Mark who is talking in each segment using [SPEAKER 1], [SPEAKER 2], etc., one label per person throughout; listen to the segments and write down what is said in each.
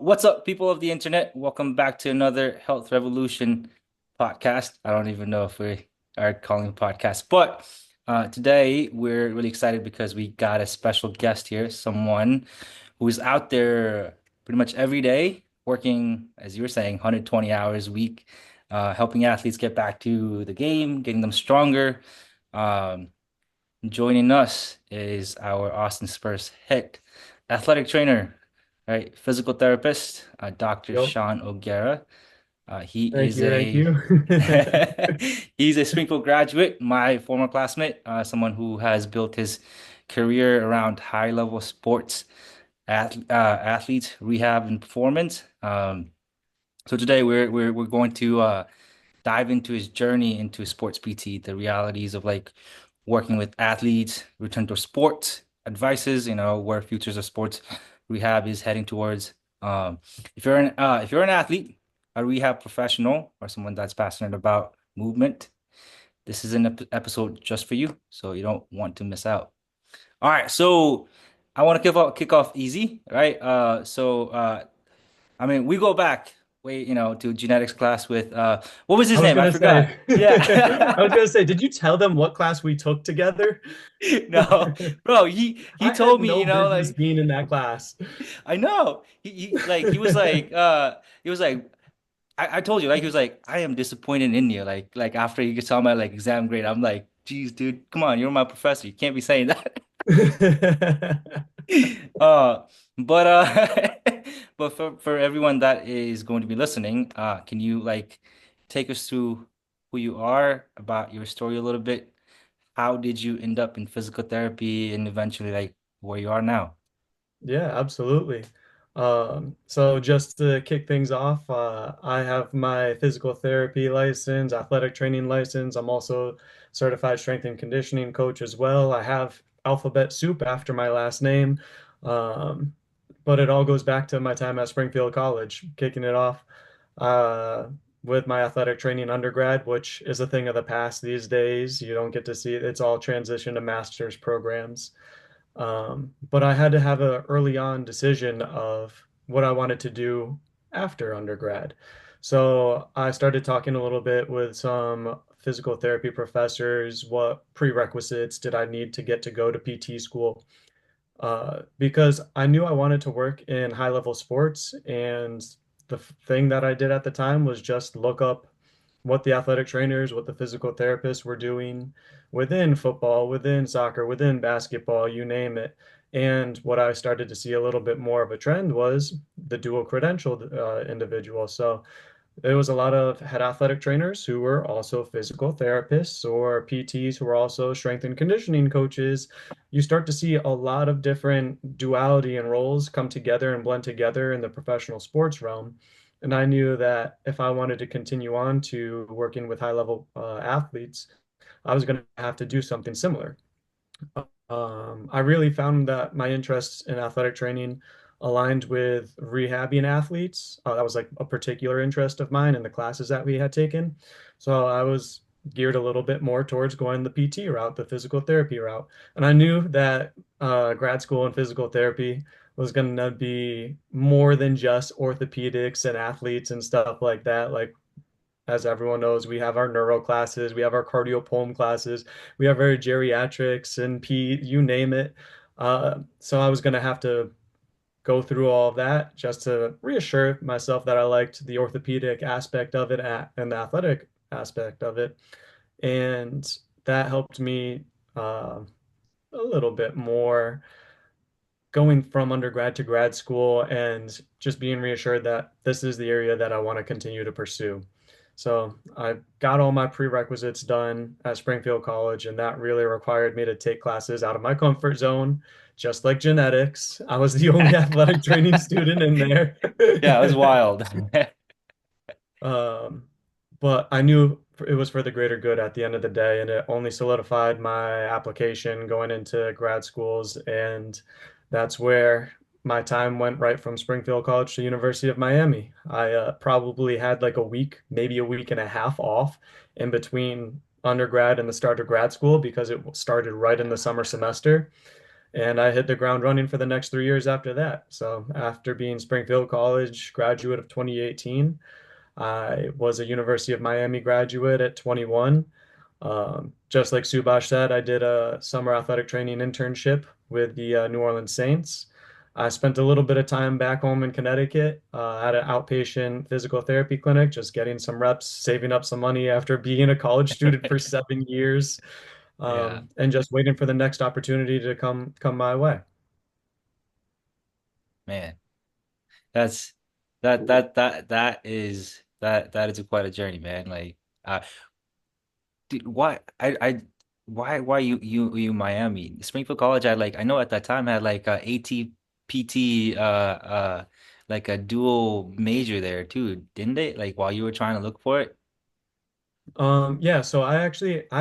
[SPEAKER 1] What's up, people of the internet? Welcome back to another Health Revolution podcast. I don't even know if we are calling it a podcast, but today we're really excited because we got a special guest here, someone who's out there pretty much every day working, as you were saying, 120 hours a week, helping athletes get back to the game, getting them stronger. Um, Joining us is our Austin Spurs head athletic trainer, right? Physical therapist, Dr.
[SPEAKER 2] Yep.
[SPEAKER 1] Sean O'Gara. He
[SPEAKER 2] Thank
[SPEAKER 1] is
[SPEAKER 2] you. Thank
[SPEAKER 1] a
[SPEAKER 2] you.
[SPEAKER 1] he's a Springfield graduate, my former classmate, someone who has built his career around high-level sports, athletes, rehab, and performance. So today we're going to dive into his journey into sports PT, the realities of like working with athletes, return to sports, advices, where futures of sports rehab is heading towards. If you're an athlete, a rehab professional, or someone that's passionate about movement, this is an episode just for you, so you don't want to miss out. All right, so I want to kick off easy, right? I mean, we go back way, to genetics class with what was
[SPEAKER 2] I
[SPEAKER 1] his
[SPEAKER 2] was
[SPEAKER 1] name? I
[SPEAKER 2] gonna
[SPEAKER 1] forgot.
[SPEAKER 2] say, I was
[SPEAKER 1] Yeah.
[SPEAKER 2] gonna say, did you tell them what class we took together?
[SPEAKER 1] No, bro, he
[SPEAKER 2] I had
[SPEAKER 1] told me,
[SPEAKER 2] no business
[SPEAKER 1] like
[SPEAKER 2] being in that class.
[SPEAKER 1] I know. He was like I told you, like he was like, I am disappointed in you. Like after you saw my like exam grade, I'm like, geez, dude, come on, you're my professor. You can't be saying that. Uh, but but for everyone that is going to be listening, can you like take us through who you are, about your story a little bit? How did you end up in physical therapy and eventually like where you are now?
[SPEAKER 2] Yeah, absolutely. So just to kick things off, I have my physical therapy license, athletic training license. I'm also certified strength and conditioning coach as well. I have alphabet soup after my last name. Um, but it all goes back to my time at Springfield College, kicking it off uh, with my athletic training undergrad, which is a thing of the past these days. You don't get to see it. It's all transition to master's programs. But I had to have a early on decision of what I wanted to do after undergrad. So I started talking a little bit with some physical therapy professors. What prerequisites did I need to get to go to PT school? Because I knew I wanted to work in high level sports. And the thing that I did at the time was just look up what the athletic trainers, what the physical therapists were doing within football, within soccer, within basketball, you name it. And what I started to see a little bit more of a trend was the dual credentialed individual. So there was a lot of head athletic trainers who were also physical therapists or PTs who were also strength and conditioning coaches. You start to see a lot of different duality and roles come together and blend together in the professional sports realm. And I knew that if I wanted to continue on to working with high level athletes, I was going to have to do something similar. I really found that my interests in athletic training aligned with rehabbing athletes. That was like a particular interest of mine in the classes that we had taken. So I was geared a little bit more towards going the PT route, the physical therapy route. And I knew that grad school in physical therapy was going to be more than just orthopedics and athletes and stuff like that. Like as everyone knows, we have our neuro classes, we have our cardio pulm classes, we have our geriatrics and P, you name it. So I was going to have to go through all of that just to reassure myself that I liked the orthopedic aspect of it and the athletic aspect of it. And that helped me a little bit more going from undergrad to grad school and just being reassured that this is the area that I want to continue to pursue. So I got all my prerequisites done at Springfield College, and that really required me to take classes out of my comfort zone, just like genetics. I was the only athletic training student in there.
[SPEAKER 1] Yeah, it was wild.
[SPEAKER 2] Um, but I knew it was for the greater good at the end of the day, and it only solidified my application going into grad schools. And that's where my time went right from Springfield College to University of Miami. I probably had like a week, maybe a week and a half off in between undergrad and the start of grad school because it started right in the summer semester. And I hit the ground running for the next 3 years after that. So after being Springfield College graduate of 2018, I was a University of Miami graduate at 21. Just like Subash said, I did a summer athletic training internship with the New Orleans Saints. I spent a little bit of time back home in Connecticut at an outpatient physical therapy clinic, just getting some reps, saving up some money after being a college student for 7 years,
[SPEAKER 1] Yeah,
[SPEAKER 2] and just waiting for the next opportunity to come my way.
[SPEAKER 1] man. That's
[SPEAKER 3] Cool.
[SPEAKER 1] that is quite a journey, man. Like, uh, dude, why you Miami? Springfield College, I know at that time had like a AT-PT like a dual major there too, didn't they? Like while you were trying to look for it,
[SPEAKER 2] Yeah, so I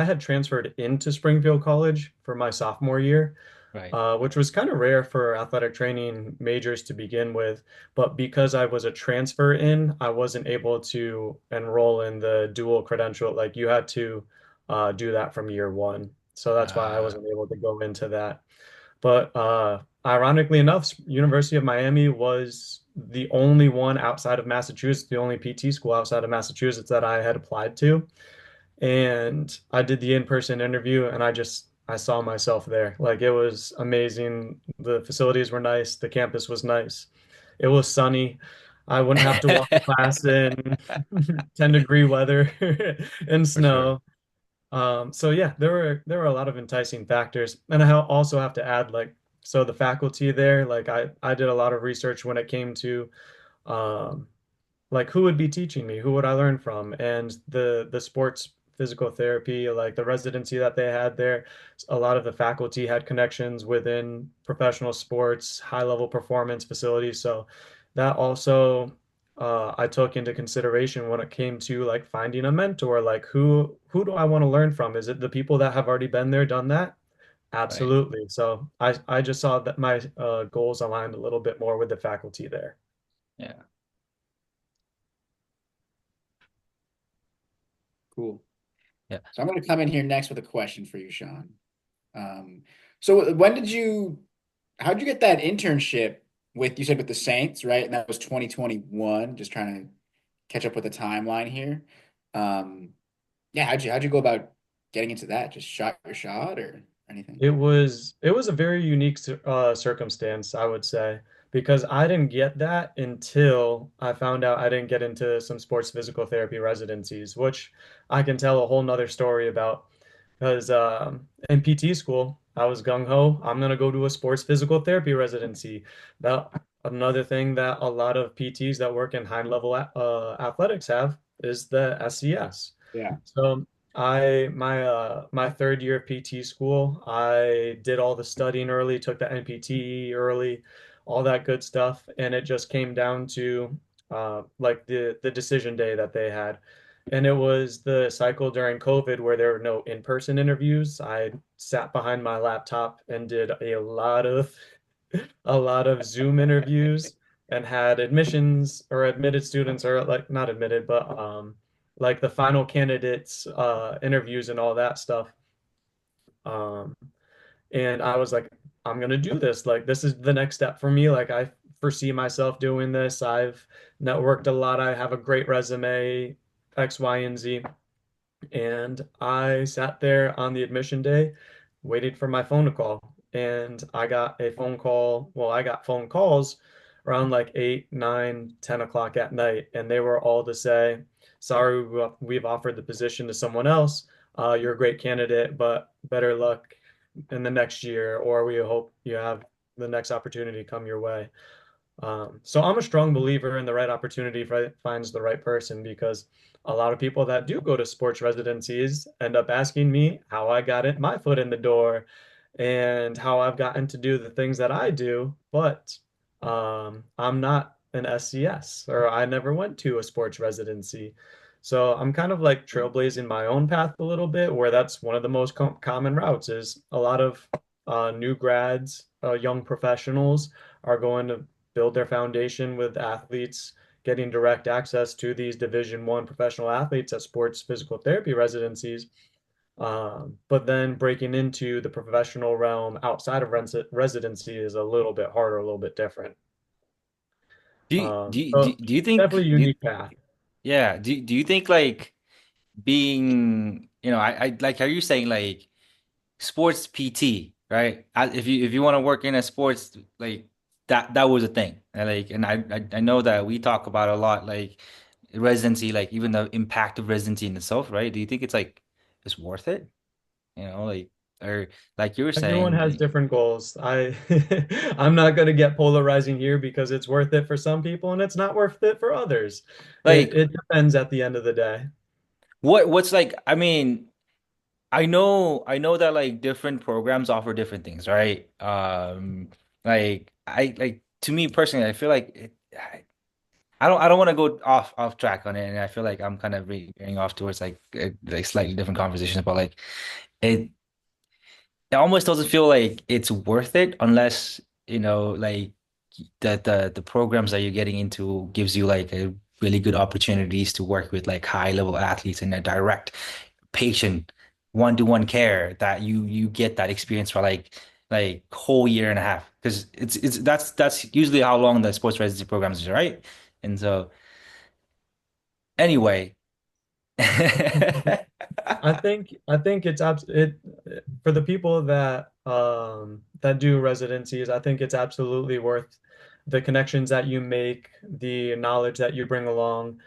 [SPEAKER 2] had transferred into Springfield College for my sophomore year,
[SPEAKER 1] right?
[SPEAKER 2] which was kind of rare for athletic training majors to begin with. But because I was a transfer in, I wasn't able to enroll in the dual credential. Like you had to do that from year one. So that's why I
[SPEAKER 1] Uh,
[SPEAKER 2] wasn't able to go into that. But ironically enough, University of Miami was the only one outside of Massachusetts, the only PT school outside of Massachusetts that I had applied to. And I did the in-person interview and I saw myself there. Like it was amazing. The facilities were nice, the campus was nice. It was sunny. I wouldn't have to walk to class in 10-degree weather and
[SPEAKER 1] for sure.
[SPEAKER 2] snow. So yeah, there were a lot of enticing factors. And also have to add like so the faculty there, like I did a lot of research when it came to um like who would be teaching me, who would I learn from, and the sports physical therapy, like the residency that they had there, a lot of the faculty had connections within professional sports, high level performance facilities. So that also I took into consideration when it came to like finding a mentor, like who do I want to learn from? Is it the people that have already been there, done that?
[SPEAKER 1] Right.
[SPEAKER 2] Absolutely. So I just saw that my goals aligned a little bit more with the faculty there.
[SPEAKER 1] Yeah.
[SPEAKER 3] Cool.
[SPEAKER 1] Yeah.
[SPEAKER 3] So I'm going to come in here next with a question for you, Sean. Um, so when did how'd you get that internship you said with the Saints, right? And that was 2021, just trying to catch up with the timeline here. Um, yeah, how'd you go about getting into that? Just shot your shot or anything?
[SPEAKER 2] It was a very unique circumstance, I would say, because I didn't get that until I found out I didn't get into some sports physical therapy residencies, which I can tell a whole nother story about. Because in PT school, I was gung ho. I'm gonna go to a sports physical therapy residency. That another thing that a lot of PTs that work in high level athletics have is the SES.
[SPEAKER 3] Yeah.
[SPEAKER 2] So my third year of PT school, I did all the studying early, took the NPT early, all that good stuff, and it just came down to like the decision day that they had. And it was the cycle during COVID where there were no in-person interviews. I sat behind my laptop and did a lot of Zoom interviews and had admissions or admitted students or like not admitted, but like the final candidates interviews and all that stuff. Um and I was like, I'm gonna do this. Like this is the next step for me. Like I foresee myself doing this. I've networked a lot. I have a great resume, X, Y, and Z. And I sat there on the admission day, waited for my phone to call. And I got a phone call. Well, I got phone calls around like 8, 9, 10 o'clock at night. And they were all to say, sorry, we've offered the position to someone else. You're a great candidate, but better luck in the next year, or we hope you have the next opportunity come your way. So I'm a strong believer in the right opportunity finds the right person because a lot of people that do go to sports residencies end up asking me how I got my foot in the door and how I've gotten to do the things that I do, but I'm not an SCS or I never went to a sports residency. So I'm kind of like trailblazing my own path a little bit, where that's one of the most common routes is a lot of new grads, young professionals are going to build their foundation with athletes getting direct access to these Division I professional athletes at sports physical therapy residencies. But then breaking into the professional realm outside of residency is a little bit harder, a little bit different. So
[SPEAKER 1] Do you think
[SPEAKER 2] definitely a unique path.
[SPEAKER 1] yeah, do you think like being, I like how you're saying like sports PT, right? If you want to work in a sports like that was a thing. And like and I know that we talk about a lot like residency, like even the impact of residency in itself, right? Do you think it's worth it? Like or like you were
[SPEAKER 2] Everyone
[SPEAKER 1] saying,
[SPEAKER 2] has
[SPEAKER 1] like
[SPEAKER 2] different goals. I'm not going to get polarizing here because it's worth it for some people and it's not worth it for others.
[SPEAKER 1] like
[SPEAKER 2] It depends at the end of the day.
[SPEAKER 1] what's like I mean I know that like different programs offer different things, right? Like I like to me personally, I feel like I don't want to go off track on it, and I feel like I'm kind of veering off towards like slightly different conversations, but like it it almost doesn't feel like it's worth it unless, like the programs that you're getting into gives you like a really good opportunities to work with like high level athletes in a direct patient one-to-one care that you get that experience for like whole year and a half because it's that's usually how long the sports residency programs is, right? And so anyway,
[SPEAKER 2] I think it for the people that do residencies, I think it's absolutely worth the connections that you make, the knowledge that you bring along.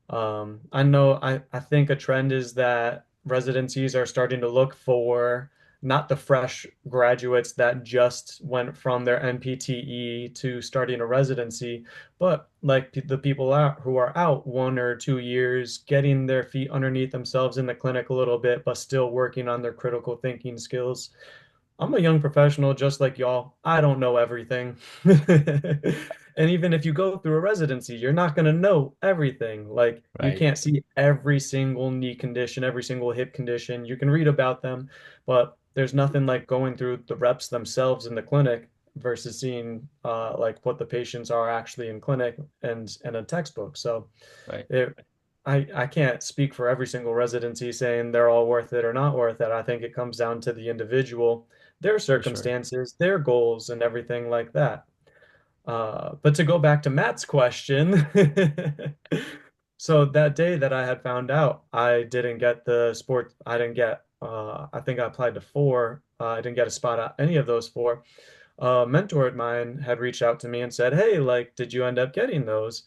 [SPEAKER 2] I think a trend is that residencies are starting to look for not the fresh graduates that just went from their NPTE to starting a residency, but like the people out who are out 1 or 2 years, getting their feet underneath themselves in the clinic a little bit, but still working on their critical thinking skills. I'm a young professional just like y'all. I don't know everything. And even if you go through a residency, you're not going to know everything. Like you
[SPEAKER 1] right,
[SPEAKER 2] can't see every single knee condition, every single hip condition. You can read about them, but there's nothing like going through the reps themselves in the clinic versus seeing like what the patients are actually in clinic and a textbook. So
[SPEAKER 1] right,
[SPEAKER 2] it, I can't speak for every single residency saying they're all worth it or not worth it. I think it comes down to the individual, their
[SPEAKER 1] for sure.
[SPEAKER 2] circumstances, their goals, and everything like that. But to go back to Matt's question, so that day that I had found out, I didn't get the sport. I didn't get. I think I applied to four. I didn't get a spot at any of those four. A mentor of mine had reached out to me and said, "Hey, like, did you end up getting those?"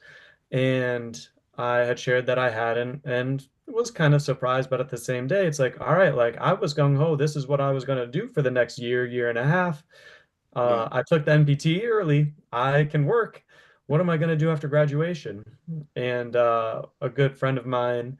[SPEAKER 2] And I had shared that I hadn't and was kind of surprised, but at the same day, it's like, all right, like I was gung ho. This is what I was going to do for the next year, year and a half.
[SPEAKER 3] Yeah.
[SPEAKER 2] I took the NPT early. I can work. What am I going to do after graduation? And a good friend of mine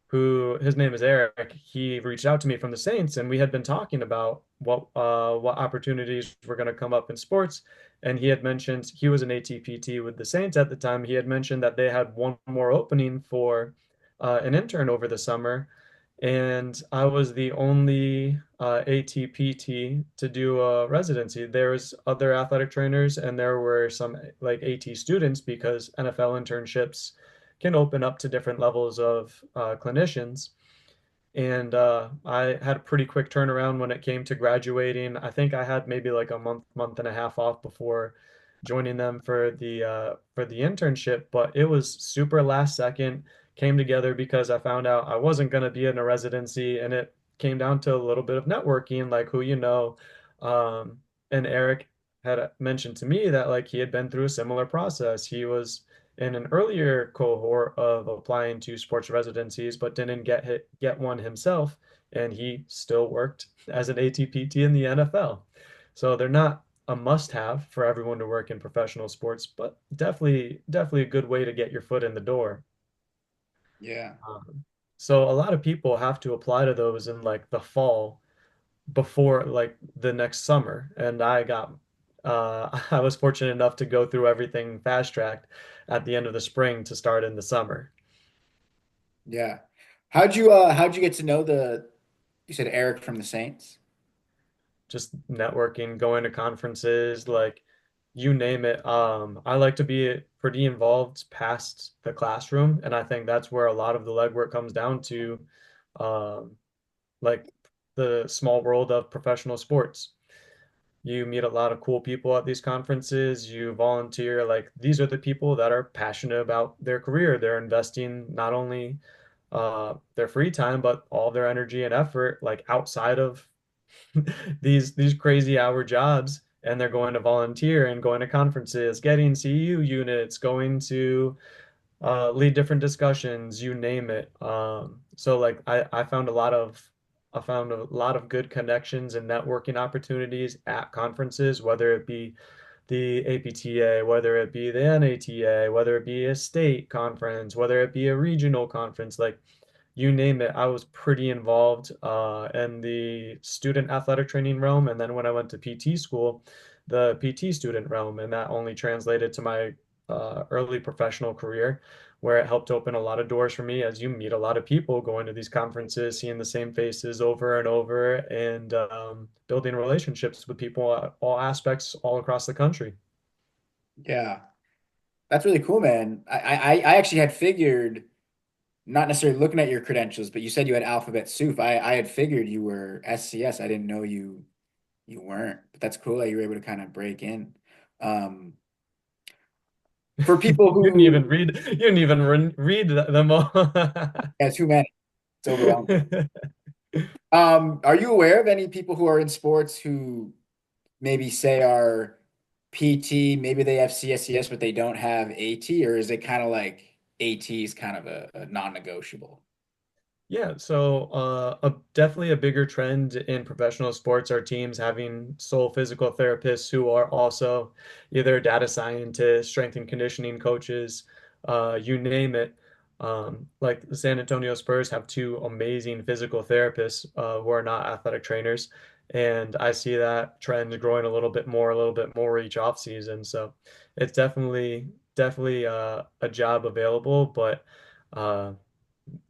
[SPEAKER 2] who his name is Eric. He reached out to me from the Saints, and we had been talking about what opportunities were going to come up in sports. And he had mentioned he was an ATPT with the Saints at the time. He had mentioned that they had one more opening for an intern over the summer, and I was the only ATPT to do a residency. There's other athletic trainers, and there were some like AT students because NFL internships can open up to different levels of clinicians. And I had a pretty quick turnaround when it came to graduating. I think I had maybe like a month and a half off before joining them for the internship, but it was super last second, came together because I found out I wasn't going to be in a residency, and it came down to a little bit of networking, like who you know. Um, and Eric had mentioned to me that like he had been through a similar process. He was in an earlier cohort of applying to sports residencies, but didn't get one himself, and he still worked as an ATPT in the NFL. So they're not a must-have for everyone to work in professional sports, but definitely a good way to get your foot in the door.
[SPEAKER 3] Yeah.
[SPEAKER 2] So a lot of people have to apply to those in like the fall before like the next summer, and I was fortunate enough to go through everything fast tracked at the end of the spring to start in the summer.
[SPEAKER 3] Yeah. How'd you get to know you said Eric from the Saints?
[SPEAKER 2] Just networking, going to conferences, like you name it. I like to be pretty involved past the classroom, and I think that's where a lot of the legwork comes down to. Um, like the small world of professional sports. You meet a lot of cool people at these conferences. You volunteer. Like these are the people that are passionate about their career. They're investing not only their free time, but all their energy and effort, like outside of these crazy hour jobs. And they're going to volunteer and going to conferences, getting CEU units, going to lead different discussions, you name it. So like I found a lot of good connections and networking opportunities at conferences, whether it be the APTA, whether it be the NATA, whether it be a state conference, whether it be a regional conference, like you name it. I was pretty involved in the student athletic training realm, and then when I went to PT school, the PT student realm, and that only translated to my early professional career, where it helped open a lot of doors for me as you meet a lot of people going to these conferences, seeing the same faces over and over, and building relationships with people at all aspects all across the country.
[SPEAKER 3] Yeah, that's really cool, man. I actually had figured, not necessarily looking at your credentials, but you said you had alphabet soup. I had figured you were SCS. I didn't know you weren't. But that's cool that you were able to kind of break in. Um, for people who,
[SPEAKER 2] You didn't even read them all.
[SPEAKER 3] yeah, too many. It's overwhelming. Are you aware of any people who are in sports who maybe say are PT, maybe they have CSCS, but they don't have AT, or is it kind of like AT is kind of a non-negotiable?
[SPEAKER 2] Yeah, so definitely a bigger trend in professional sports are teams having sole physical therapists who are also either data scientists, strength and conditioning coaches, you name it. Like the San Antonio Spurs have two amazing physical therapists who are not athletic trainers, and I see that trend growing a little bit more each off season. So it's definitely a job available, but uh,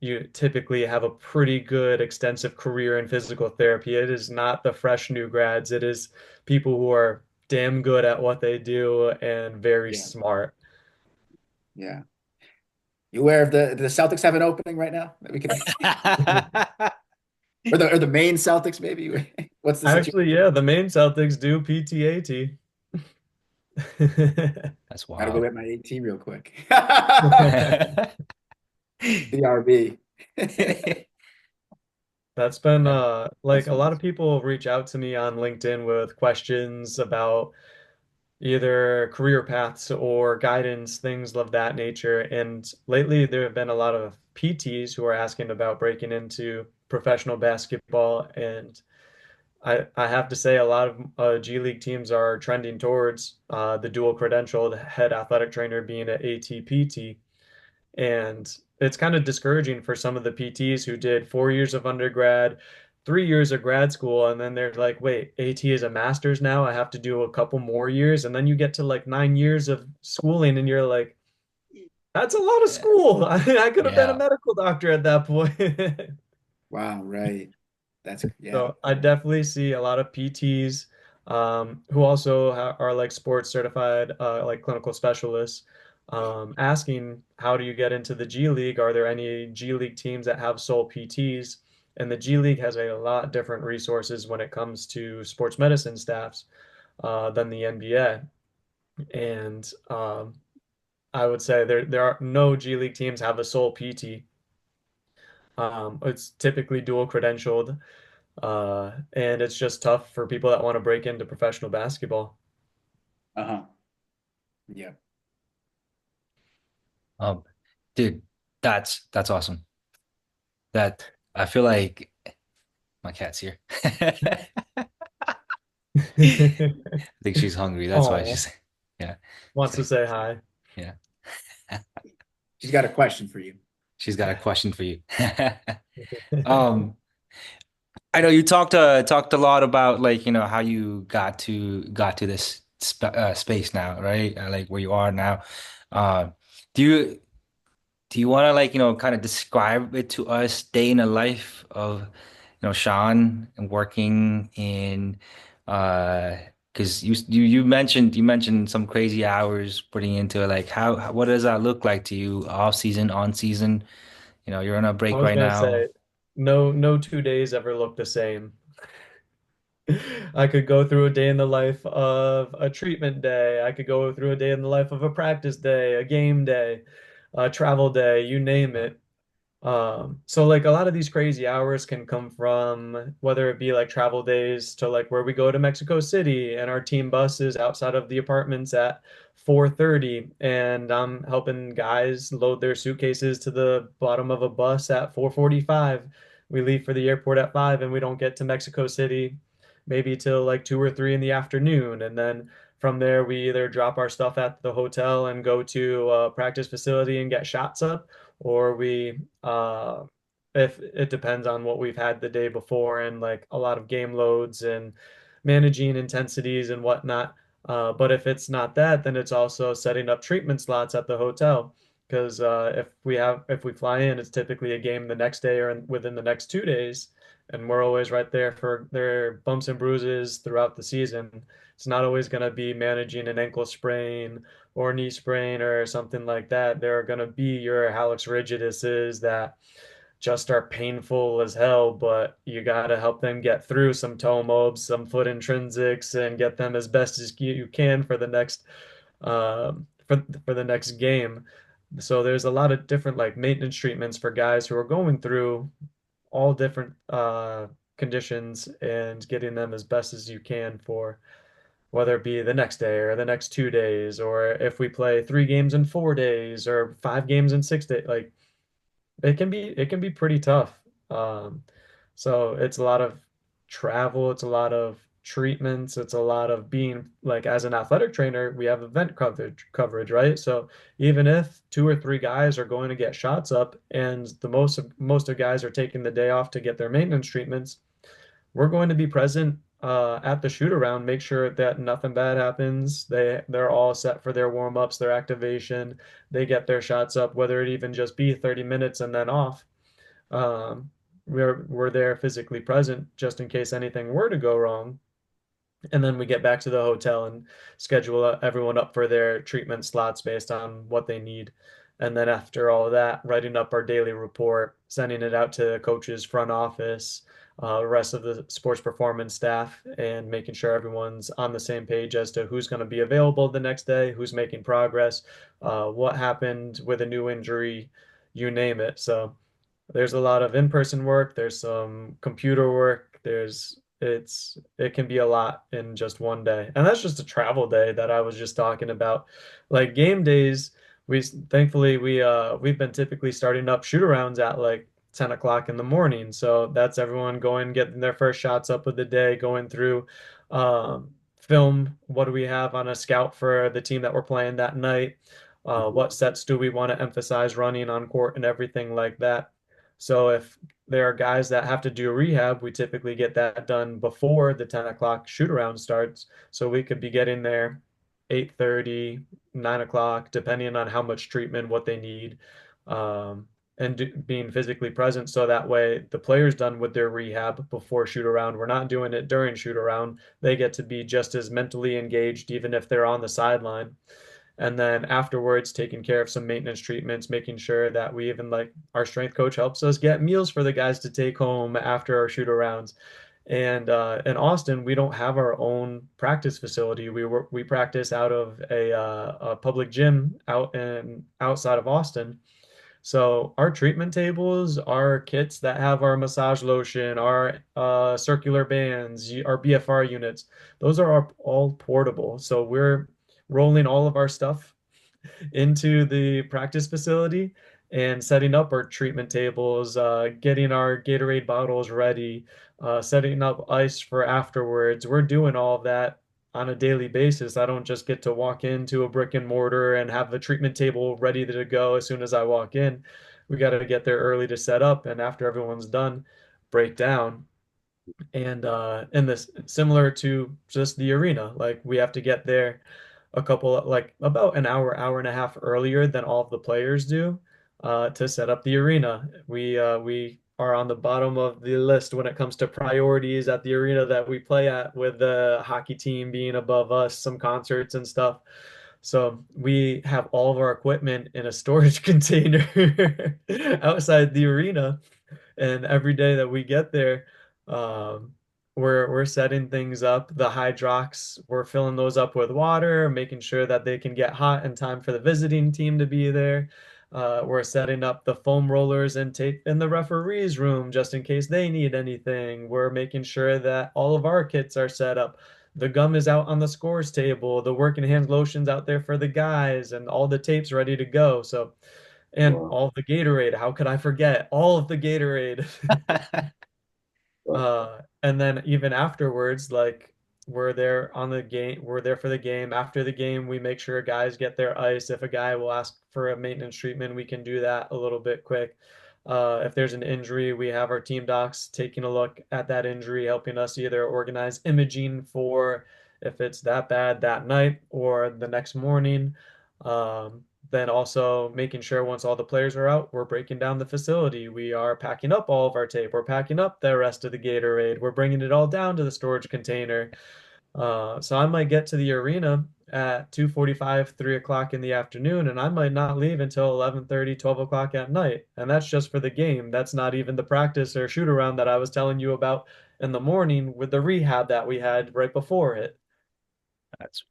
[SPEAKER 2] you typically have a pretty good extensive career in physical therapy. It is not the fresh new grads. It is people who are damn good at what they do and very
[SPEAKER 3] Yeah,
[SPEAKER 2] smart.
[SPEAKER 3] yeah. You aware of the Celtics have an opening right now that we could, or the main Celtics maybe? What's the situation?
[SPEAKER 2] Actually, yeah, the main Celtics do PTAT.
[SPEAKER 1] That's
[SPEAKER 3] Gotta go
[SPEAKER 1] wild.
[SPEAKER 3] get my AT real quick. BRB.
[SPEAKER 2] That's been like
[SPEAKER 3] That's
[SPEAKER 2] a lot
[SPEAKER 3] funny.
[SPEAKER 2] of people reach out to me on LinkedIn with questions about either career paths or guidance, things of that nature. And lately, there have been a lot of PTs who are asking about breaking into professional basketball. And I have to say, a lot of G League teams are trending towards the dual credentialed head athletic trainer being an ATPT. And it's kind of discouraging for some of the PTs who did 4 years of undergrad, 3 years of grad school, and then they're like, wait, AT is a master's now. I have to do a couple more years. And then you get to like 9 years of schooling, and you're like, that's a lot of
[SPEAKER 1] Yeah.
[SPEAKER 2] school. I could have been a
[SPEAKER 1] Yeah.
[SPEAKER 2] medical doctor at that point.
[SPEAKER 3] Wow, right. That's yeah.
[SPEAKER 2] So I definitely see a lot of PTs who also are like sports certified, like clinical specialists, asking how do you get into the G League? Are there any G League teams that have sole PTs? And the G League has a lot different resources when it comes to sports medicine staffs than the NBA. And I would say there are no G League teams have a sole PT. It's typically dual credentialed. And it's just tough for people that want to break into professional basketball.
[SPEAKER 3] Uh-huh. Yeah.
[SPEAKER 1] Um, dude, that's awesome. That I feel like my cat's here. I think she's hungry. That's why
[SPEAKER 2] Oh,
[SPEAKER 1] she's yeah.
[SPEAKER 2] wants
[SPEAKER 1] She's
[SPEAKER 2] to
[SPEAKER 1] like,
[SPEAKER 2] say hi.
[SPEAKER 1] yeah.
[SPEAKER 3] She's got a question for you.
[SPEAKER 1] She's got a question for you. Um, I know you talked a lot about like, how you got to this space now, right? Like where you are now. Uh, do you Do you want to like, kind of describe it to us, day in the life of, Sean and working in because you mentioned some crazy hours putting into it. Like what does that look like to you off season, on season? You're on a
[SPEAKER 2] I
[SPEAKER 1] break
[SPEAKER 2] was
[SPEAKER 1] right
[SPEAKER 2] gonna say
[SPEAKER 1] now.
[SPEAKER 2] No 2 days ever look the same. I could go through a day in the life of a treatment day. I could go through a day in the life of a practice day, a game day, a travel day, you name it. So like a lot of these crazy hours can come from whether it be like travel days to like where we go to Mexico City and our team bus is outside of the apartments at 4:30 and I'm helping guys load their suitcases to the bottom of a bus at 4:45. We leave for the airport at 5 and we don't get to Mexico City maybe till like 2 or 3 in the afternoon. And then from there, we either drop our stuff at the hotel and go to a practice facility and get shots up, or if it depends on what we've had the day before and like a lot of game loads and managing intensities and whatnot. But if it's not that, then it's also setting up treatment slots at the hotel. Because if we fly in, it's typically a game the next day or within the next 2 days, and we're always right there for their bumps and bruises throughout the season. It's not always going to be managing an ankle sprain or knee sprain or something like that. There are going to be your hallux rigiduses that just are painful as hell, but you got to help them get through some toe mobs, some foot intrinsics, and get them as best as you can for the next for the next game. So there's a lot of different like maintenance treatments for guys who are going through all different conditions and getting them as best as you can for whether it be the next day or the next 2 days, or if we play 3 games in 4 days or 5 games in 6 days. Like it can be pretty tough. Um, so it's a lot of travel, it's a lot of treatments, it's a lot of being like as an athletic trainer, we have event coverage, right? So even if 2 or 3 guys are going to get shots up and the most of guys are taking the day off to get their maintenance treatments, we're going to be present at the shoot around, make sure that nothing bad happens. They're all set for their warm ups, their activation. They get their shots up, whether it even just be 30 minutes and then off. Um, we're there physically present just in case anything were to go wrong. And then we get back to the hotel and schedule everyone up for their treatment slots based on what they need. And then after all of that, writing up our daily report, sending it out to coaches, front office, the rest of the sports performance staff, and making sure everyone's on the same page as to who's going to be available the next day, who's making progress, what happened with a new injury, you name it. So there's a lot of in-person work, there's some computer work, it can be a lot in just one day. And that's just a travel day that I was just talking about. Like game days, we've been typically starting up shoot arounds at like 10 o'clock in the morning. So that's everyone going, getting their first shots up of the day, going through film. What do we have on a scout for the team that we're playing that night? What sets do we want to emphasize running on court and everything like that. So if there are guys that have to do rehab, we typically get that done before the 10 o'clock shoot around starts. So we could be getting there 8:30, 9 o'clock, depending on how much treatment, what they need, and being physically present. So that way the player's done with their rehab before shoot around. We're not doing it during shoot around. They get to be just as mentally engaged, even if they're on the sideline. And then afterwards taking care of some maintenance treatments, making sure that we even like our strength coach helps us get meals for the guys to take home after our shoot arounds. And in Austin, we don't have our own practice facility. We practice out of a public gym outside of Austin. So our treatment tables, our kits that have our massage lotion, our circular bands, our BFR units, those are all portable. So we're rolling all of our stuff into the practice facility and setting up our treatment tables, getting our Gatorade bottles ready, setting up ice for afterwards. We're doing all of that on a daily basis. I don't just get to walk into a brick and mortar and have the treatment table ready to go as soon as I walk in. We got to get there early to set up, and after everyone's done, break down. And this similar to just the arena, like we have to get there like about an hour and a half earlier than all of the players do to set up the arena. We are on the bottom of the list when it comes to priorities at the arena that we play at, with the hockey team being above us, some concerts and stuff. So we have all of our equipment in a storage container outside the arena, And every day that we get there, um, we're setting things up. The hydrox, we're filling those up with water, making sure that they can get hot in time for the visiting team to be there. We're setting up the foam rollers and tape in the referees room just in case they need anything. We're making sure that all of our kits are set up. The gum is out on the scores table, the working hand lotion's out there for the guys, and all the tapes ready to go. So, and
[SPEAKER 4] Wow.
[SPEAKER 2] all of the Gatorade. How could I forget all of the Gatorade? And then even afterwards, like we're there on the game, we're there for the game. After the game, we make sure guys get their ice. If a guy will ask for a maintenance treatment, we can do that a little bit quick. If there's an injury, we have our team docs taking a look at that injury, helping us either organize imaging for if it's that bad that night or the next morning. Then also making sure once all the players are out, we're breaking down the facility. We are packing up all of our tape. We're packing up the rest of the Gatorade. We're bringing it all down to the storage container. So I might get to the arena at 2:45, 3 o'clock in the afternoon, and I might not leave until 11:30, 12 o'clock at night. And that's just for the game. That's not even the practice or shoot around that I was telling you about in the morning with the rehab that we had right before it.
[SPEAKER 1] That's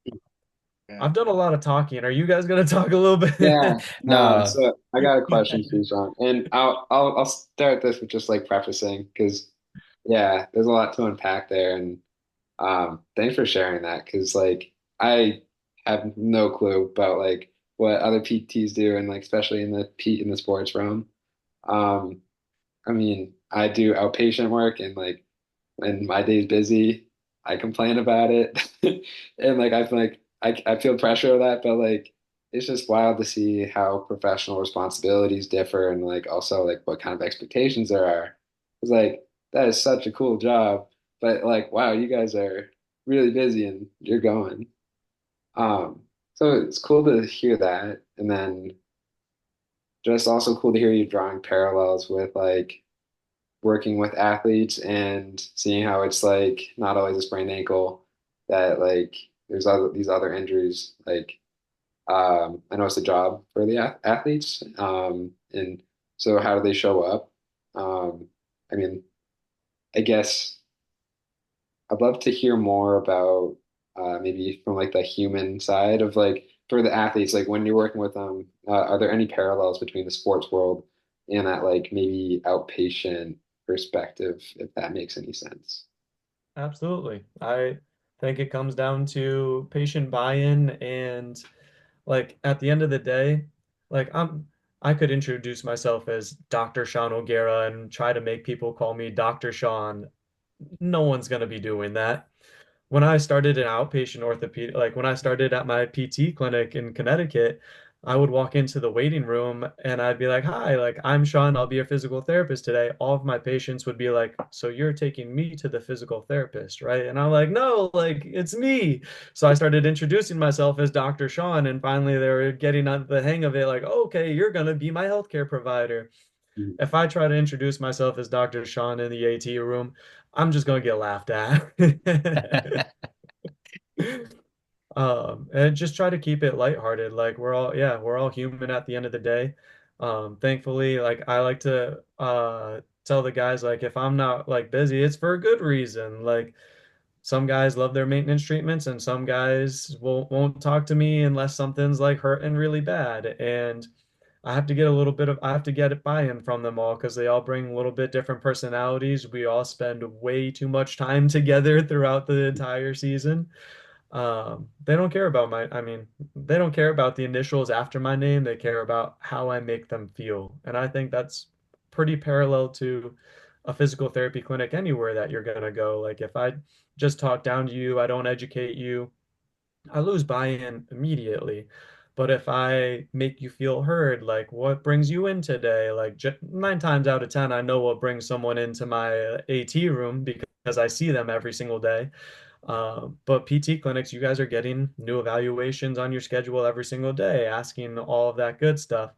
[SPEAKER 3] Yeah.
[SPEAKER 2] I've done a lot of talking. Are you guys going to talk a little
[SPEAKER 4] Yeah,
[SPEAKER 2] bit?
[SPEAKER 4] no.
[SPEAKER 1] no.
[SPEAKER 4] So I got a question for you, Sean, and I'll start this with just like prefacing because yeah, there's a lot to unpack there, and thanks for sharing that because like I have no clue about like what other PTs do, and like especially in the sports realm. Um, I mean, I do outpatient work, and like when my day's busy, I complain about it. And like I feel I feel pressure of that, but like it's just wild to see how professional responsibilities differ and like also like what kind of expectations there are. It's like that is such a cool job, but like wow, you guys are really busy and you're going. Um, so it's cool to hear that. And then just also cool to hear you drawing parallels with like working with athletes and seeing how it's like not always a sprained ankle, that like there's these other injuries. Like I know it's a job for the athletes, and so how do they show up? I mean, I guess I'd love to hear more about maybe from like the human side of like for the athletes, like when you're working with them, are there any parallels between the sports world and that like maybe outpatient perspective, if that makes any sense?
[SPEAKER 2] Absolutely. I think it comes down to patient buy-in and like at the end of the day, like I could introduce myself as Dr. Sean O'Gara and try to make people call me Dr. Sean. No one's going to be doing that. When I started in outpatient orthopedic, like when I started at my PT clinic in Connecticut, I would walk into the waiting room and I'd be like, "Hi, like I'm Sean, I'll be your physical therapist today." All of my patients would be like, "So you're taking me to the physical therapist, right?" And I'm like, "No, like it's me." So I started introducing myself as Dr. Sean, and finally they were getting the hang of it, like, "Okay, you're gonna be my healthcare provider."
[SPEAKER 4] Mhm.
[SPEAKER 2] If I try to introduce myself as Dr. Sean in the AT room, I'm just gonna get laughed at. And just try to keep it lighthearted. Like we're all, yeah, we're all human at the end of the day. Thankfully, like I like to tell the guys like if I'm not like busy, it's for a good reason. Like some guys love their maintenance treatments and some guys won't talk to me unless something's like hurting really bad. And I have to get it buy-in from them all because they all bring a little bit different personalities. We all spend way too much time together throughout the entire season. They don't care about I mean, they don't care about the initials after my name. They care about how I make them feel. And I think that's pretty parallel to a physical therapy clinic anywhere that you're gonna go. Like if I just talk down to you, I don't educate you, I lose buy-in immediately. But if I make you feel heard, like what brings you in today? Like j 9 times out of 10, I know what brings someone into my AT room because I see them every single day. But PT clinics, you guys are getting new evaluations on your schedule every single day, asking all of that good stuff.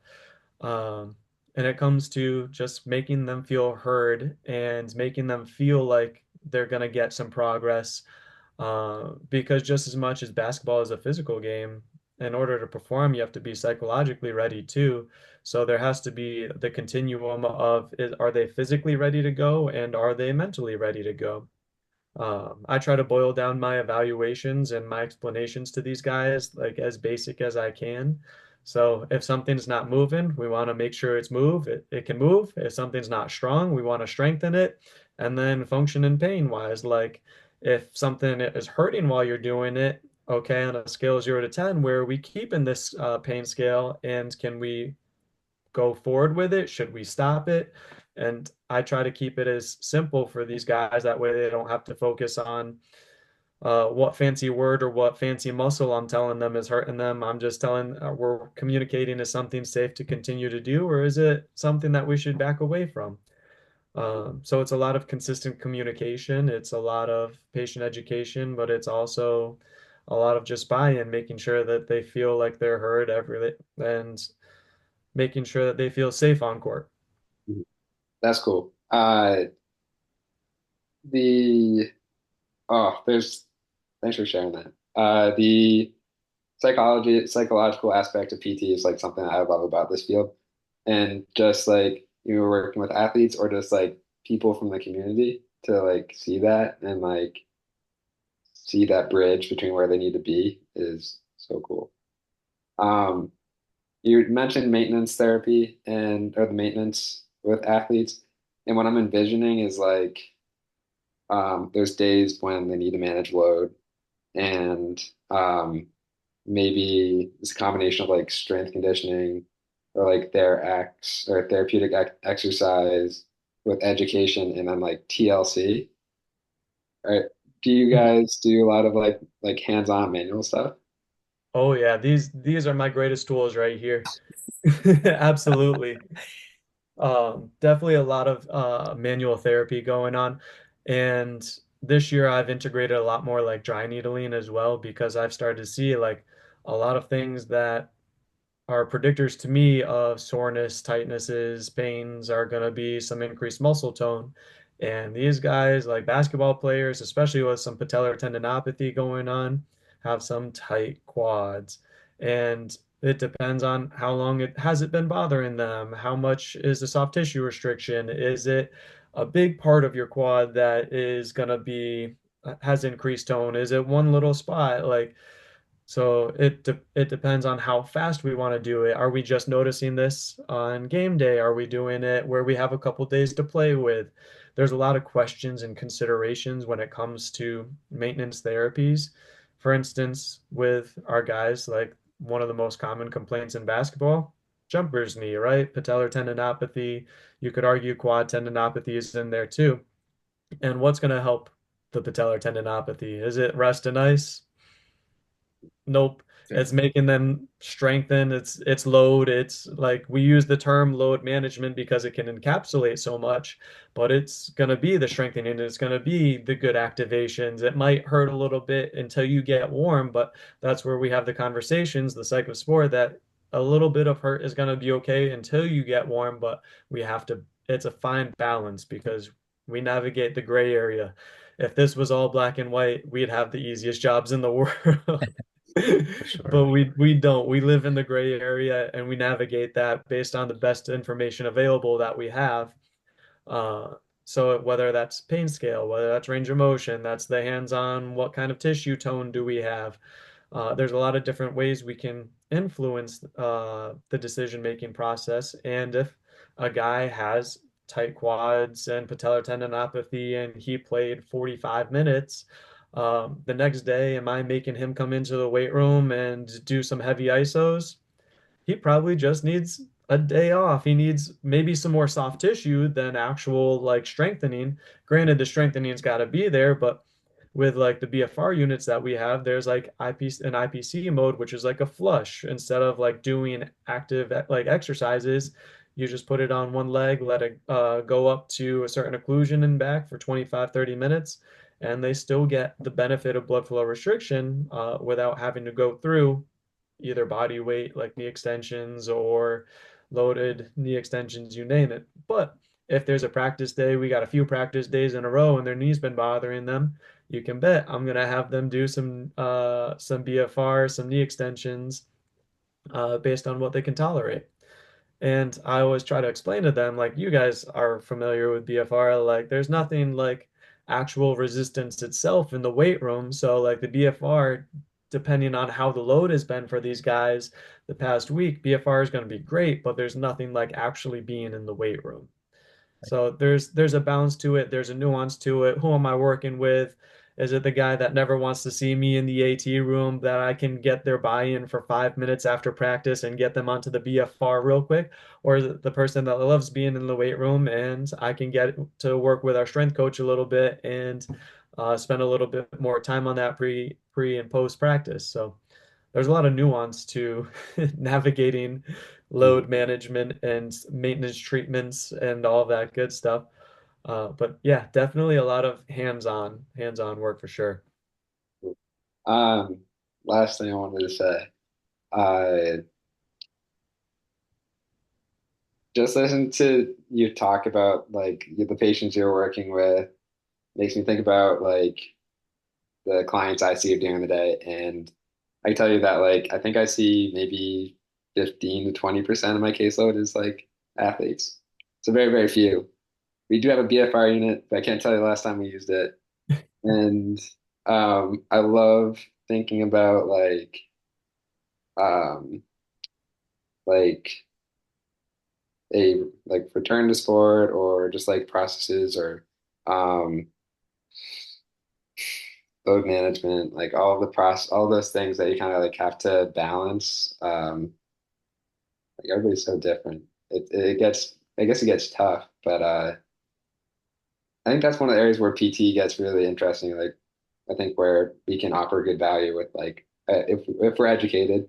[SPEAKER 2] Um, and it comes to just making them feel heard and making them feel like they're going to get some progress. Because just as much as basketball is a physical game, in order to perform, you have to be psychologically ready too. So there has to be the continuum of are they physically ready to go and are they mentally ready to go? I try to boil down my evaluations and my explanations to these guys like as basic as I can. So if something's not moving, we want to make sure it can move. If something's not strong, we want to strengthen it. And then function and pain wise, like if something is hurting while you're doing it, okay, on a scale of 0 to 10, where are we keeping this pain scale and can we go forward with it? Should we stop it? And I try to keep it as simple for these guys. That way they don't have to focus on what fancy word or what fancy muscle I'm telling them is hurting them. I'm just telling, we're communicating is something safe to continue to do, or is it something that we should back away from? So it's a lot of consistent communication. It's a lot of patient education, but it's also a lot of just buy-in, making sure that they feel like they're heard and making sure that they feel safe on court.
[SPEAKER 4] Mhm. That's cool. The there's thanks for sharing that. The psychological aspect of PT is like something I love about this field. And just like you were working with athletes or just like people from the community to like see that and like see that bridge between where they need to be is so cool. Um, you mentioned maintenance therapy and or the maintenance with athletes. And what I'm envisioning is like there's days when they need to manage load and maybe it's a combination of like strength conditioning or like their X or therapeutic exercise with education and then like TLC. Right? Do you guys do a lot of like hands-on manual stuff?
[SPEAKER 2] Oh yeah, these are my greatest tools right here. Absolutely. Definitely a lot of manual therapy going on. And this year I've integrated a lot more like dry needling as well because I've started to see like a lot of things that are predictors to me of soreness, tightnesses, pains are going to be some increased muscle tone. And these guys, like basketball players, especially with some patellar tendinopathy going on, have some tight quads. And it depends on how long it has it been bothering them. How much is the soft tissue restriction? Is it a big part of your quad that is going to be has increased tone? Is it one little spot? Like so it depends on how fast we want to do it. Are we just noticing this on game day? Are we doing it where we have a couple days to play with? There's a lot of questions and considerations when it comes to maintenance therapies. For instance, with our guys, like one of the most common complaints in basketball, jumper's knee, right? Patellar tendinopathy. You could argue quad tendinopathy is in there too. And what's going to help the patellar tendinopathy? Is it rest and ice? Nope.
[SPEAKER 3] Fair.
[SPEAKER 2] It's making them strengthen. It's load. It's like we use the term load management because it can encapsulate so much, but it's gonna be the strengthening. It's gonna be the good activations. It might hurt a little bit until you get warm, but that's where we have the conversations, the psychosport, that a little bit of hurt is gonna be okay until you get warm, but we have to, it's a fine balance because we navigate the gray area. If this was all black and white, we'd have the easiest jobs in the world.
[SPEAKER 1] For
[SPEAKER 2] But
[SPEAKER 1] sure.
[SPEAKER 2] we don't. We live in the gray area and we navigate that based on the best information available that we have. Uh, so whether that's pain scale, whether that's range of motion, that's the hands-on, what kind of tissue tone do we have? There's a lot of different ways we can influence the decision-making process. And if a guy has tight quads and patellar tendinopathy and he played 45 minutes, the next day, am I making him come into the weight room and do some heavy isos? He probably just needs a day off. He needs maybe some more soft tissue than actual like strengthening. Granted, the strengthening's got to be there, but with like the BFR units that we have, there's like an IPC mode, which is like a flush. Instead of like doing active like exercises, you just put it on one leg, let it go up to a certain occlusion and back for 25, 30 minutes, and they still get the benefit of blood flow restriction without having to go through either body weight, like knee extensions or loaded knee extensions, you name it. But if there's a practice day, we got a few practice days in a row and their knees been bothering them, you can bet I'm gonna have them do some BFR, some knee extensions based on what they can tolerate. And I always try to explain to them, like, you guys are familiar with BFR, like, there's nothing like actual resistance itself in the weight room. So, like, the BFR, depending on how the load has been for these guys the past week, BFR is going to be great, but there's nothing like actually being in the weight room. So there's a balance to it. There's a nuance to it. Who am I working with? Is it the guy that never wants to see me in the AT room that I can get their buy-in for 5 minutes after practice and get them onto the BFR real quick? Or is it the person that loves being in the weight room and I can get to work with our strength coach a little bit and spend a little bit more time on that pre and post practice. So there's a lot of nuance to navigating load management and maintenance treatments and all that good stuff. But yeah, definitely a lot of hands-on work for sure.
[SPEAKER 4] Um, Last thing I wanted to say, uh, just listen to you talk about like the patients you're working with makes me think about like the clients I see during the day, and I can tell you that like I think I see maybe 15 to 20% of my caseload is like athletes. So very, very few. We do have a BFR unit, but I can't tell you the last time we used it. And I love thinking about um, like like return to sport or just like processes or um, load management, like all of the process, all those things that you kind of like have to balance. Like everybody's so different. It gets, I guess it gets tough, but I think that's one of the areas where PT gets really interesting. Like I think where we can offer good value with like if we're educated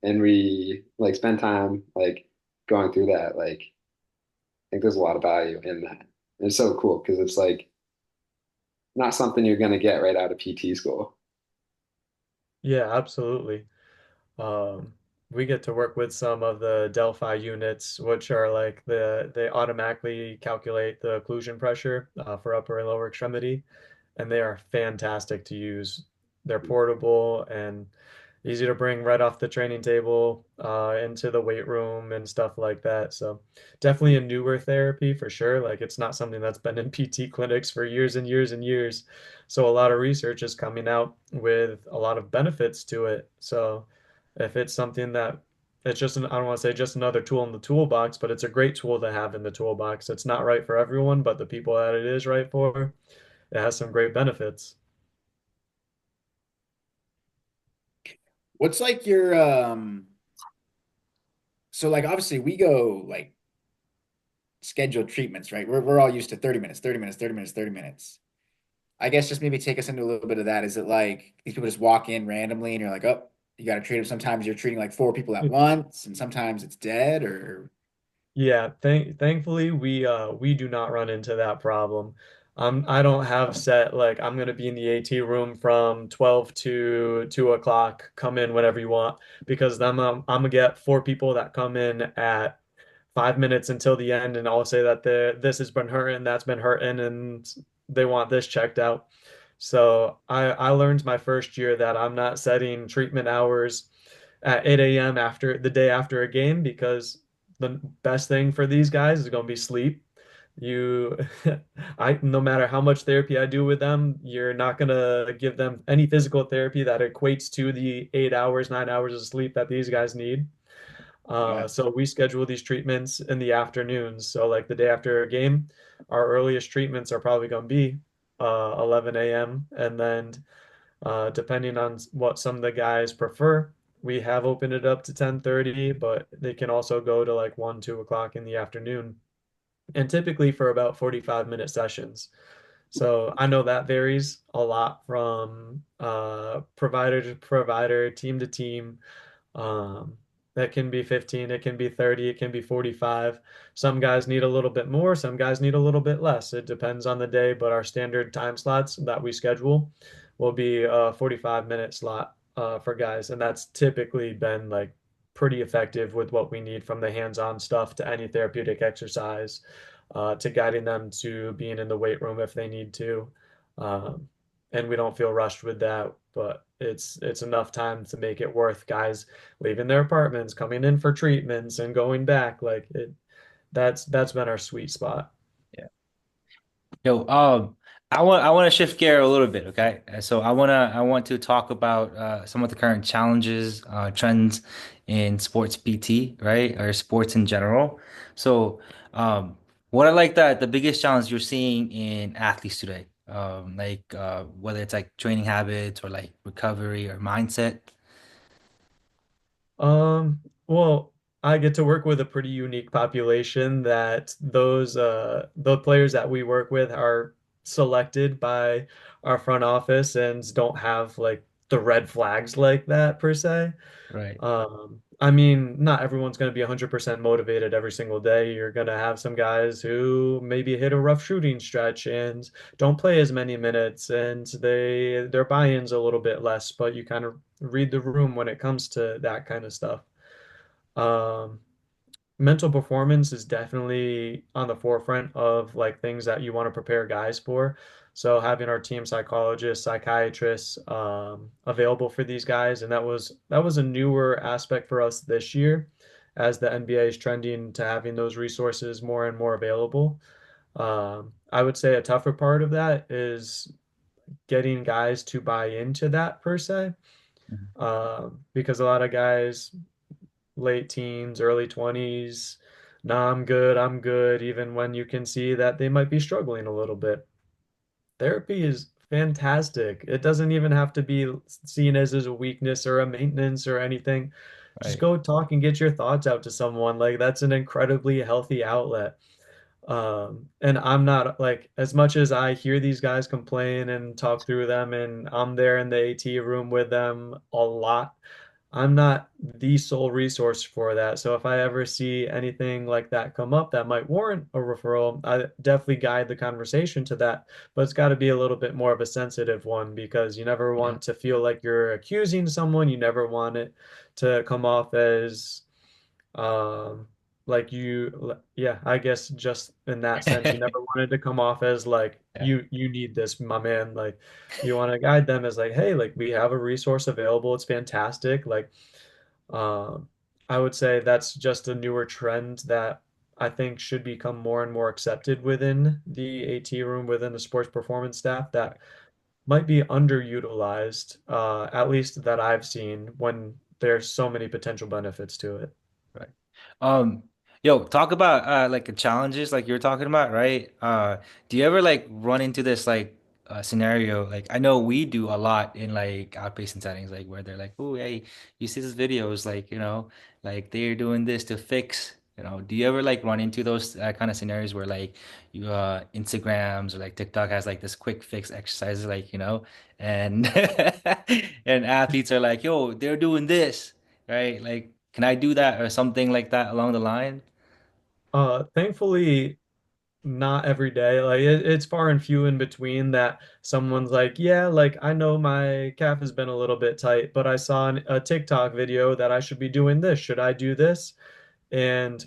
[SPEAKER 4] and we like spend time like going through that, like I think there's a lot of value in that. And it's so cool because it's like not something you're gonna get right out of PT school.
[SPEAKER 2] Yeah, absolutely. Um, we get to work with some of the Delphi units, which are like they automatically calculate the occlusion pressure for upper and lower extremity, and they are fantastic to use. They're portable and easy to bring right off the training table into the weight room and stuff like that. So definitely a newer therapy for sure. Like it's not something that's been in PT clinics for years and years and years. So a lot of research is coming out with a lot of benefits to it. So if it's something that it's just I don't want to say just another tool in the toolbox, but it's a great tool to have in the toolbox. It's not right for everyone, but the people that it is right for, it has some great benefits.
[SPEAKER 3] What's like your so like obviously we go like scheduled treatments, right? We're all used to 30 minutes, 30 minutes, 30 minutes, 30 minutes. I guess just maybe take us into a little bit of that. Is it like these people just walk in randomly and you're like, oh, you got to treat them. Sometimes you're treating like four people at once, and sometimes it's dead or
[SPEAKER 2] Yeah, thankfully we do not run into that problem. I don't have set like I'm gonna be in the AT room from 12 to 2 o'clock. Come in whenever you want because then I'm gonna get four people that come in at 5 minutes until the end, and I'll say that this has been hurting, that's been hurting, and they want this checked out. So I learned my first year that I'm not setting treatment hours at 8 a.m. after the day after a game because the best thing for these guys is going to be sleep. You, no matter how much therapy I do with them, you're not going to give them any physical therapy that equates to the 8 hours, 9 hours of sleep that these guys need.
[SPEAKER 3] yeah.
[SPEAKER 2] So we schedule these treatments in the afternoons. So like the day after a game, our earliest treatments are probably going to be 11 a.m. And then depending on what some of the guys prefer, we have opened it up to 10:30, but they can also go to like 1, 2 o'clock in the afternoon. And typically for about 45-minute sessions. So I know that varies a lot from provider to provider, team to team. Um, that can be 15, it can be 30, it can be 45. Some guys need a little bit more, some guys need a little bit less. It depends on the day, but our standard time slots that we schedule will be a 45-minute slot for guys. And that's typically been like pretty effective with what we need from the hands-on stuff to any therapeutic exercise to guiding them to being in the weight room if they need to. Um, and we don't feel rushed with that, but it's enough time to make it worth guys leaving their apartments, coming in for treatments and going back. Like it that's been our sweet spot.
[SPEAKER 1] Yeah. Yo, I want to shift gear a little bit, okay? So I want to talk about some of the current challenges, trends in sports PT, right? Or sports in general. So, what are like the biggest challenge you're seeing in athletes today? Like whether it's like training habits or like recovery or mindset.
[SPEAKER 2] Well, I get to work with a pretty unique population that the players that we work with are selected by our front office and don't have like the red flags like that per se.
[SPEAKER 1] Right.
[SPEAKER 2] I mean, not everyone's going to be 100% motivated every single day. You're going to have some guys who maybe hit a rough shooting stretch and don't play as many minutes, and their buy-in's a little bit less, but you kind of read the room when it comes to that kind of stuff. Um, Mental performance is definitely on the forefront of like things that you want to prepare guys for. So having our team psychologists, psychiatrists available for these guys, and that was a newer aspect for us this year, as the NBA is trending to having those resources more and more available. I would say a tougher part of that is getting guys to buy into that per se,
[SPEAKER 1] Mhm.
[SPEAKER 2] because a lot of guys late teens, early 20s. Nah, I'm good, I'm good, even when you can see that they might be struggling a little bit. Therapy is fantastic. It doesn't even have to be seen as a weakness or a maintenance or anything. Just
[SPEAKER 1] Right.
[SPEAKER 2] go talk and get your thoughts out to someone. Like that's an incredibly healthy outlet. And I'm not like, as much as I hear these guys complain and talk through them, and I'm there in the AT room with them a lot, I'm not the sole resource for that. So if I ever see anything like that come up that might warrant a referral, I definitely guide the conversation to that. But it's got to be a little bit more of a sensitive one, because you never
[SPEAKER 1] Yeah.
[SPEAKER 2] want to feel like you're accusing someone. You never want it to come off as um, like yeah, I guess just in that sense, you never wanted to come off as like
[SPEAKER 1] Yeah.
[SPEAKER 2] you need this, my man. Like you want to guide them as like, hey, like we have a resource available. It's fantastic. Like um, I would say that's just a newer trend that I think should become more and more accepted within the AT room, within the sports performance staff, that might be underutilized, at least that I've seen, when there's so many potential benefits to it.
[SPEAKER 1] Right. Um, Yo, talk about like the challenges like you're talking about, right? Do you ever like run into this like scenario? Like I know we do a lot in like outpatient settings, like where they're like, "Oh, hey, you see this videos like, like they're doing this to fix, do you ever like run into those kind of scenarios where like you Instagrams or like TikTok has like this quick fix exercises like, and and athletes are like, "Yo, they're doing this." Right? Like, can I do that or something like that along the line?
[SPEAKER 2] Thankfully, not every day. Like it's far and few in between that someone's like, yeah, like I know my calf has been a little bit tight, but I saw a TikTok video that I should be doing this. Should I do this? And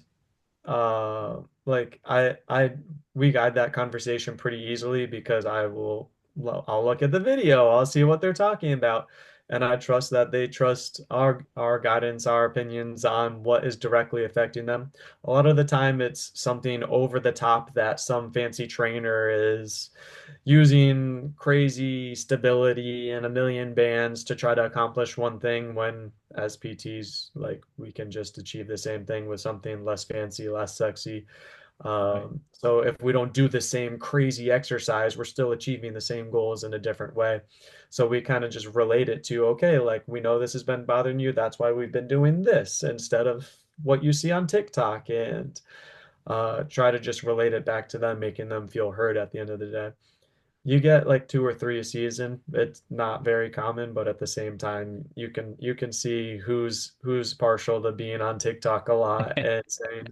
[SPEAKER 2] like I we guide that conversation pretty easily, because I'll look at the video, I'll see what they're talking about, and I trust that they trust our guidance, our opinions on what is directly affecting them. A lot of the time it's something over the top that some fancy trainer is using crazy stability and a million bands to try to accomplish one thing, when as PTs, like we can just achieve the same thing with something less fancy, less sexy.
[SPEAKER 1] Right.
[SPEAKER 2] So if we don't do the same crazy exercise, we're still achieving the same goals in a different way. So we kind of just relate it to, okay, like we know this has been bothering you. That's why we've been doing this instead of what you see on TikTok, and try to just relate it back to them, making them feel heard at the end of the day. You get like two or three a season. It's not very common, but at the same time, you can see who's partial to being on TikTok a lot and saying,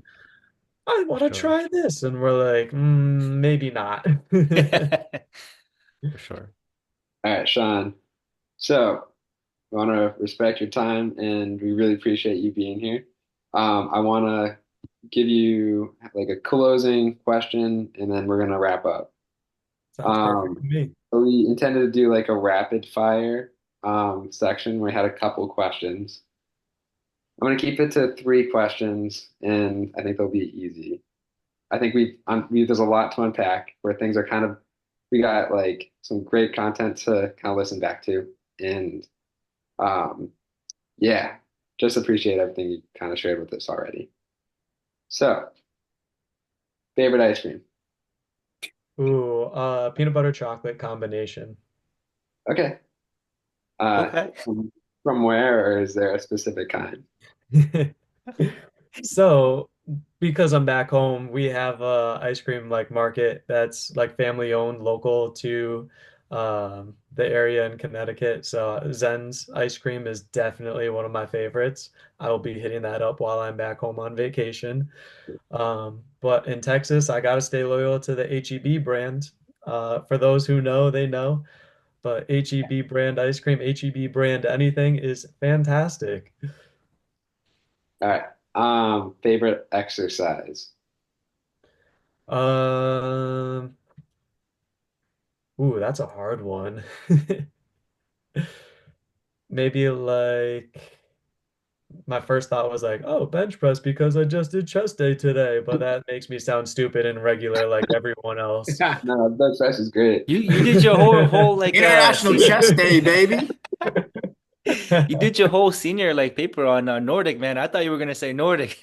[SPEAKER 2] "I
[SPEAKER 1] For
[SPEAKER 2] want to
[SPEAKER 1] sure.
[SPEAKER 2] try this," and we're like, maybe not.
[SPEAKER 1] For sure.
[SPEAKER 4] All right, Sean. So we want to respect your time and we really appreciate you being here. I want to give you like a closing question and then we're going to wrap up.
[SPEAKER 2] Sounds perfect
[SPEAKER 4] Um,
[SPEAKER 2] to me.
[SPEAKER 4] so we intended to do like a rapid fire section. We had a couple questions. I'm going to keep it to three questions, and I think they'll be easy. I think there's a lot to unpack where things are kind of we got like some great content to kind of listen back to, and um, yeah, just appreciate everything you kind of shared with us already. So, favorite ice cream?
[SPEAKER 2] Ooh, peanut butter chocolate combination.
[SPEAKER 4] Okay. Uh,
[SPEAKER 1] Okay.
[SPEAKER 4] from where, or is there a specific kind?
[SPEAKER 2] So, because I'm back home, we have a ice cream like market that's like family owned, local to the area in Connecticut. So, Zen's ice cream is definitely one of my favorites. I will be hitting that up while I'm back home on vacation. But in Texas, I gotta stay loyal to the HEB brand. For those who know, they know. But HEB brand ice cream, HEB brand anything is fantastic.
[SPEAKER 4] All right. Favorite exercise?
[SPEAKER 2] Um, ooh, that's a hard one. Maybe like my first thought was like, oh, bench press because I just did chest day today, but that makes me sound stupid and regular like everyone else.
[SPEAKER 4] No, bench press is great.
[SPEAKER 1] You did your whole like
[SPEAKER 3] International
[SPEAKER 1] senior
[SPEAKER 3] Chess Day, baby.
[SPEAKER 1] you did your whole senior like paper on Nordic, man. I thought you were gonna say Nordic.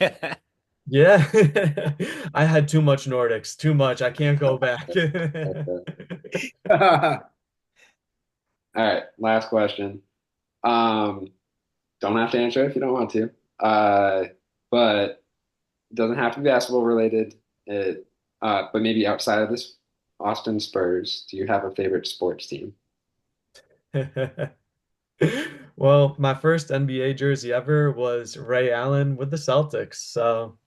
[SPEAKER 2] Yeah, I had too much Nordics, too much. I can't go back.
[SPEAKER 4] Okay. All right, last question. Um, don't have to answer if you don't want to. But it doesn't have to be basketball related. But maybe outside of this Austin Spurs, do you have a favorite sports team?
[SPEAKER 2] Well, my first NBA jersey ever was Ray Allen with the Celtics, so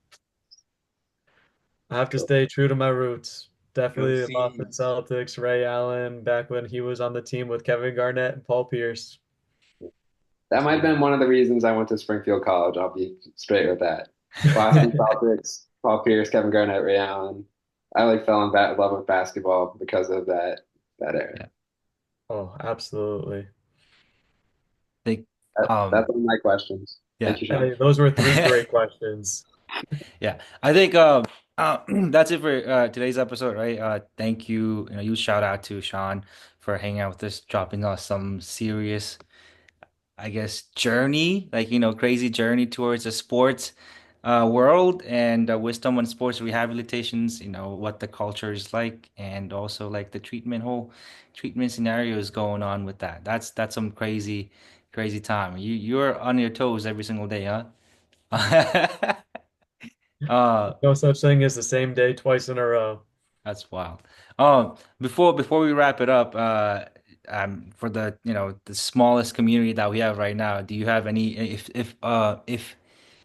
[SPEAKER 2] I have to
[SPEAKER 4] Cool.
[SPEAKER 2] stay true to my roots.
[SPEAKER 3] Go
[SPEAKER 2] Definitely the Boston
[SPEAKER 3] Seas.
[SPEAKER 2] Celtics, Ray Allen, back when he was on the team with Kevin Garnett and Paul Pierce.
[SPEAKER 4] That might have been one of the reasons I went to Springfield College. I'll be straight with that. Boston Celtics, Paul Pierce, Kevin Garnett, Ray Allen. I like fell in love with basketball because of that era.
[SPEAKER 1] Yeah.
[SPEAKER 2] Oh, absolutely.
[SPEAKER 1] Think
[SPEAKER 4] That's
[SPEAKER 1] um
[SPEAKER 4] all my questions.
[SPEAKER 1] yeah.
[SPEAKER 4] Thank you, Sean.
[SPEAKER 2] Hey, those were three great questions.
[SPEAKER 1] Yeah. I think that's it for today's episode, right? Thank you. You shout out to Sean for hanging out with us, dropping us some serious, I guess, journey, like, crazy journey towards the sports world and wisdom on sports rehabilitations, what the culture is like and also like the whole treatment scenarios going on with that. That's some crazy, crazy time. You're on your toes every single day, huh? Uh,
[SPEAKER 2] No such thing as the same day twice in a row.
[SPEAKER 1] That's wild. Before we wrap it up, for the smallest community that we have right now, do you have any if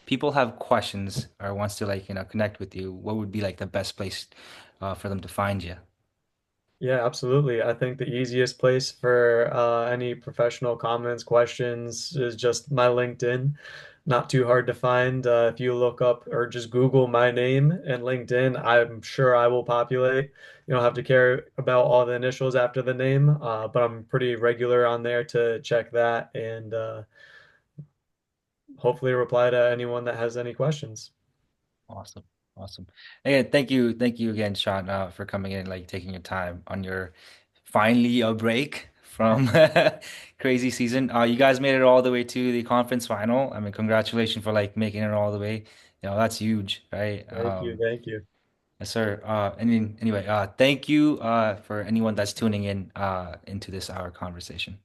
[SPEAKER 1] people have questions or wants to like connect with you, what would be like the best place for them to find you?
[SPEAKER 2] Yeah, absolutely. I think the easiest place for any professional comments, questions is just my LinkedIn. Not too hard to find. If you look up or just Google my name and LinkedIn, I'm sure I will populate. You don't have to care about all the initials after the name, but I'm pretty regular on there to check that and hopefully reply to anyone that has any questions.
[SPEAKER 1] Awesome. Awesome. Again, thank you again, Sean, for coming in, like taking your time on your finally a break from crazy season. You guys made it all the way to the conference final. I mean, congratulations for like making it all the way. That's huge, right?
[SPEAKER 2] Thank you. Thank you.
[SPEAKER 1] Yes, sir. Anyway, thank you for anyone that's tuning in into this our conversation.